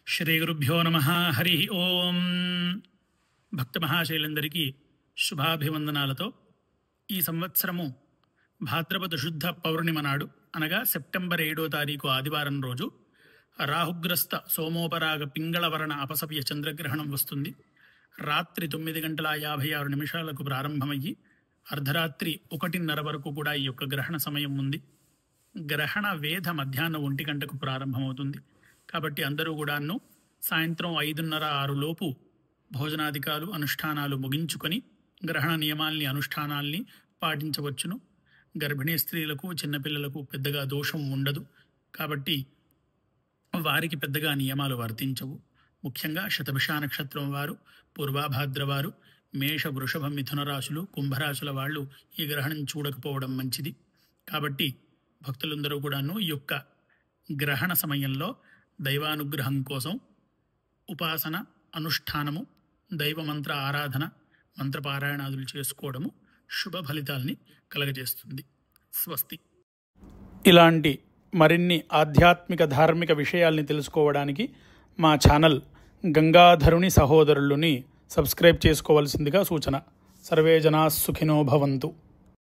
శ్రీ గురుభ్యో నమః. హరి ఓం. భక్త మహాశైలందరికీ శుభాభివందనాలతో ఈ సంవత్సరము భాద్రపద శుద్ధ పౌర్ణిమ నాడు అనగా సెప్టెంబర్ 7వ తారీఖు ఆదివారం రోజు రాహుగ్రస్త సోమోపరాగ పింగళవర్ణ అపసవ్య చంద్రగ్రహణం వస్తుంది. రాత్రి 9:56 ప్రారంభమయ్యి అర్ధరాత్రి 1:30 వరకు కూడా ఈ యొక్క గ్రహణ సమయం ఉంది. గ్రహణ వేధ మధ్యాహ్నం 1 గంటకు ప్రారంభమవుతుంది. కాబట్టి అందరూ కూడాను సాయంత్రం 5:30-6 లోపు భోజనాధికాలు అనుష్ఠానాలు ముగించుకొని గ్రహణ నియమాల్ని అనుష్ఠానాల్ని పాటించవచ్చును. గర్భిణీ స్త్రీలకు చిన్నపిల్లలకు పెద్దగా దోషం ఉండదు. కాబట్టి వారికి పెద్దగా నియమాలు వర్తించవు. ముఖ్యంగా శతభిష నక్షత్రం వారు, పూర్వాభాద్ర వారు, మేష వృషభ మిథున రాశులు, కుంభరాశుల వాళ్ళు ఈ గ్రహణం చూడకపోవడం మంచిది. కాబట్టి భక్తులందరూ కూడాను ఈ యొక్క గ్రహణ సమయంలో దైవానుగ్రహం కోసం ఉపాసన, అనుష్ఠానము, దైవమంత్ర ఆరాధన, మంత్రపారాయణాదులు చేసుకోవడము శుభ ఫలితాల్ని కలగజేస్తుంది. స్వస్తి. ఇలాంటి మరిన్ని ఆధ్యాత్మిక ధార్మిక విషయాల్ని తెలుసుకోవడానికి మా ఛానల్ గంగాధరుని సహోదరులని సబ్స్క్రైబ్ చేసుకోవాల్సిందిగా సూచన. సర్వే జనా సుఖినో భవంతు.